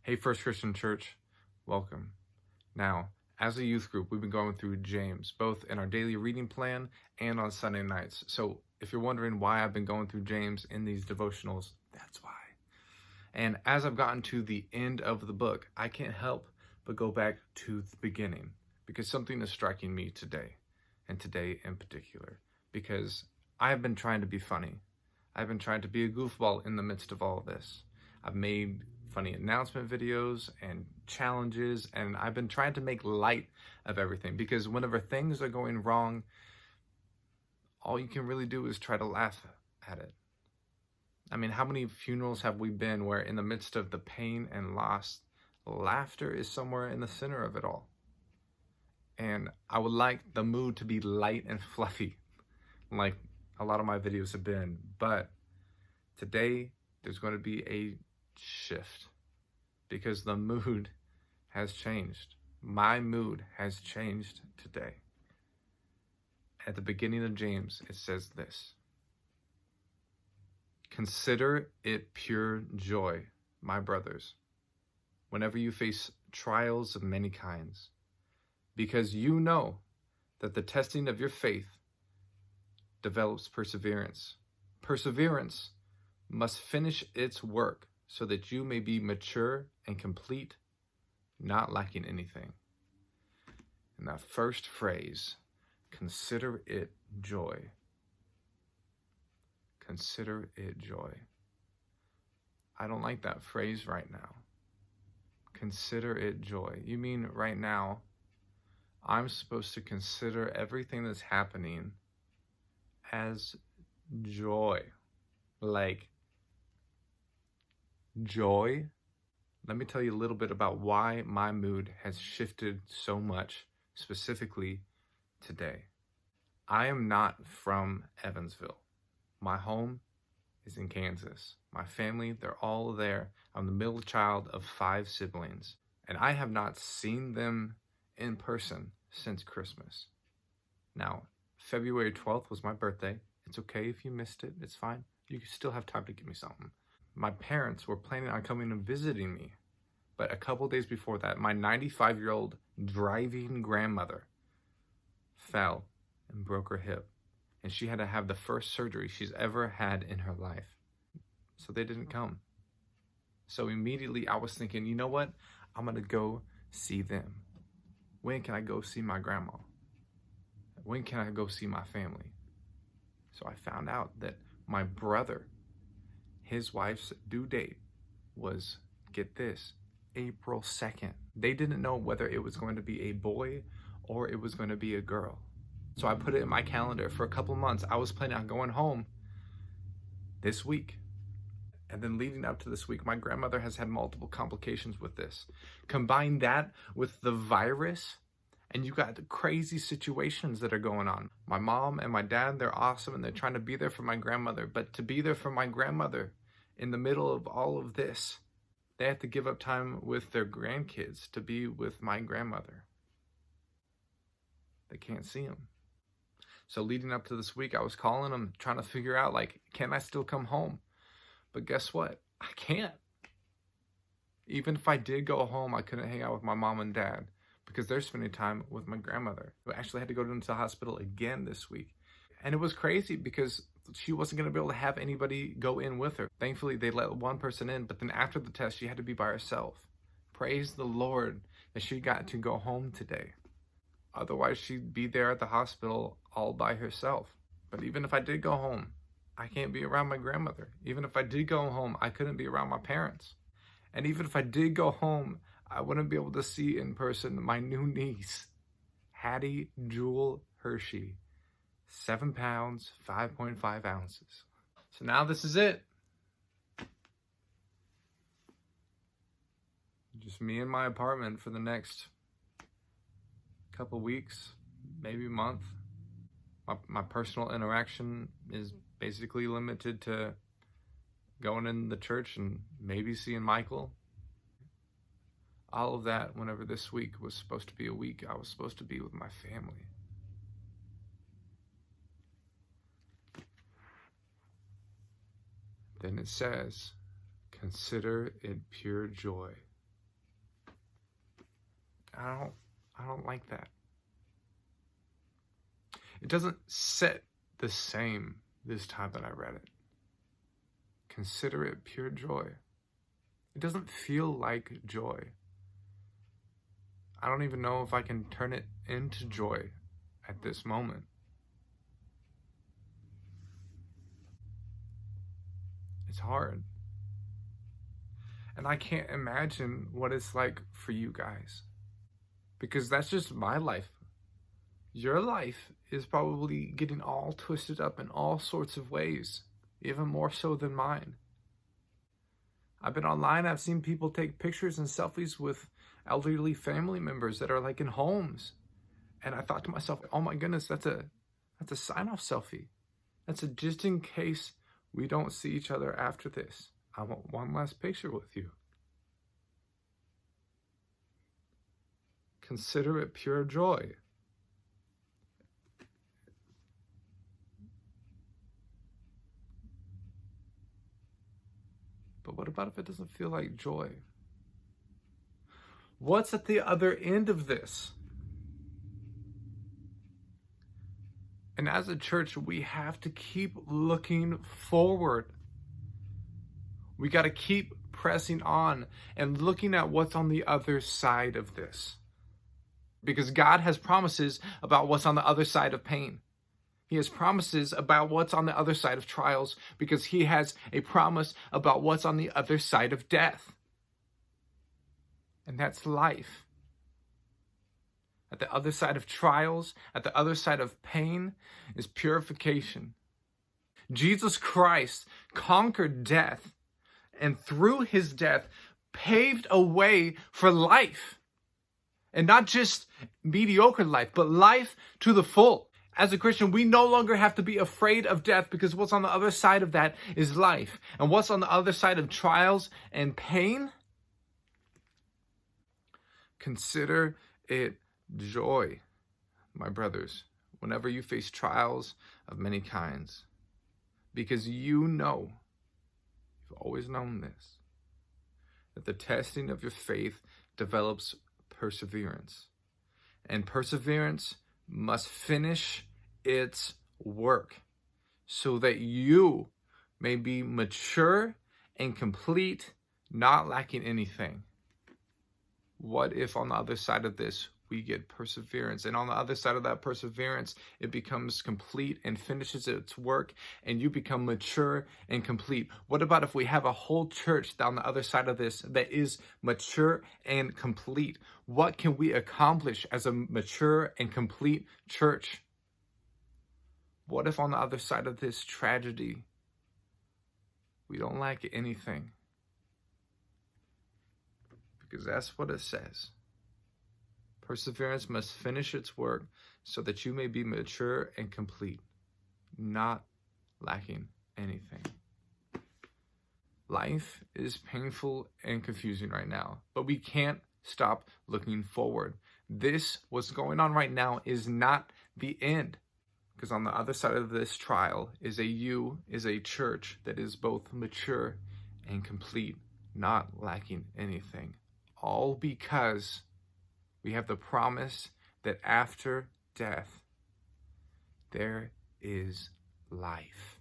Hey, First Christian Church, welcome. Now, as a youth group, we've been going through James, both in our daily reading plan and on Sunday nights. So if you're wondering why I've been going through James in these devotionals, that's why. And as I've gotten to the end of the book, I can't help but go back to the beginning because something is striking me today, and today in particular, because I have been trying to be funny. I've been trying to be a goofball in the midst of all of this. I've made funny announcement videos and challenges, and I've been trying to make light of everything because whenever things are going wrong, all you can really do is try to laugh at it. I mean, how many funerals have we been where in the midst of the pain and loss, laughter is somewhere in the center of it all? And I would like the mood to be light and fluffy, like a lot of my videos have been, but today there's going to be a shift because the mood has changed. My mood has changed today. At the beginning of James, it says this: "Consider it pure joy, my brothers, whenever you face trials of many kinds, because you know that the testing of your faith develops perseverance. Perseverance must finish its work so that you may be mature and complete, not lacking anything." And that first phrase, consider it joy. Consider it joy. I don't like that phrase right now. Consider it joy. You mean right now, I'm supposed to consider everything that's happening as joy. Like, joy? Let me tell you a little bit about why my mood has shifted so much, specifically today. I am not from Evansville. My home is in Kansas. My family, they're all there. I'm the middle child of 5 siblings, and I have not seen them in person since Christmas. Now, February 12th was my birthday. It's okay if you missed it. It's fine. You still have time to give me something. My parents were planning on coming and visiting me, but a couple days before that, my 95-year-old driving grandmother fell and broke her hip, and she had to have the first surgery she's ever had in her life. So they didn't come. So immediately I was thinking, you know what? I'm gonna go see them. When can I go see my grandma? When can I go see my family? So I found out that my brother, his wife's due date was, get this, April 2nd. They didn't know whether it was going to be a boy or it was going to be a girl. So I put it in my calendar for a couple months. I was planning on going home this week. And then leading up to this week, my grandmother has had multiple complications with this. Combine that with the virus, and you got the crazy situations that are going on. My mom and my dad, they're awesome, and they're trying to be there for my grandmother. But to be there for my grandmother in the middle of all of this, they have to give up time with their grandkids to be with my grandmother. They can't see them. So leading up to this week, I was calling them, trying to figure out, like, can I still come home? But guess what? I can't. Even if I did go home, I couldn't hang out with my mom and dad because they're spending time with my grandmother, who actually had to go into the hospital again this week. And it was crazy because she wasn't going to be able to have anybody go in with her. Thankfully, they let one person in, but then after the test, she had to be by herself. Praise the Lord that she got to go home today. Otherwise, she'd be there at the hospital all by herself. But even if I did go home, I can't be around my grandmother. Even if I did go home, I couldn't be around my parents. And even if I did go home, I wouldn't be able to see in person my new niece, Hattie Jewel Hershey, 7 pounds, 5.5 ounces. So now this is it. Just me in my apartment for the next couple weeks, maybe month. My personal interaction is basically limited to going in the church and maybe seeing Michael. All of that whenever this week was supposed to be a week I was supposed to be with my family. Then it says, consider it pure joy. I don't like that. It doesn't sit the same this time that I read it. Consider it pure joy. It doesn't feel like joy. I don't even know if I can turn it into joy at this moment. It's hard. And I can't imagine what it's like for you guys. Because that's just my life. Your life is probably getting all twisted up in all sorts of ways, even more so than mine. I've been online, I've seen people take pictures and selfies with elderly family members that are like in homes. And I thought to myself, oh my goodness, that's a sign-off selfie. That's a just in case we don't see each other after this. I want one last picture with you. Consider it pure joy. But what about if it doesn't feel like joy? What's at the other end of this? And as a church, we have to keep looking forward. We got to keep pressing on and looking at what's on the other side of this. Because God has promises about what's on the other side of pain. He has promises about what's on the other side of trials, because he has a promise about what's on the other side of death. And that's life. At the other side of trials, at the other side of pain, is purification. Jesus Christ conquered death, and through his death paved a way for life. And not just mediocre life, but life to the full. As a Christian, we no longer have to be afraid of death, because what's on the other side of that is life. And what's on the other side of trials and pain? Consider it joy, my brothers, whenever you face trials of many kinds. Because you've always known this, that the testing of your faith develops perseverance. And perseverance must finish its work, so that you may be mature and complete, not lacking anything. What if on the other side of this we get perseverance, and on the other side of that perseverance it becomes complete and finishes its work, and you become mature and complete? What about if we have a whole church down the other side of this that is mature and complete? What can we accomplish as a mature and complete church? What if on the other side of this tragedy we don't lack anything? Because that's what it says. Perseverance must finish its work, so that you may be mature and complete, not lacking anything. Life is painful and confusing right now, but we can't stop looking forward. This, what's going on right now, is not the end. Because on the other side of this trial is a church that is both mature and complete, not lacking anything. All because we have the promise that after death, there is life.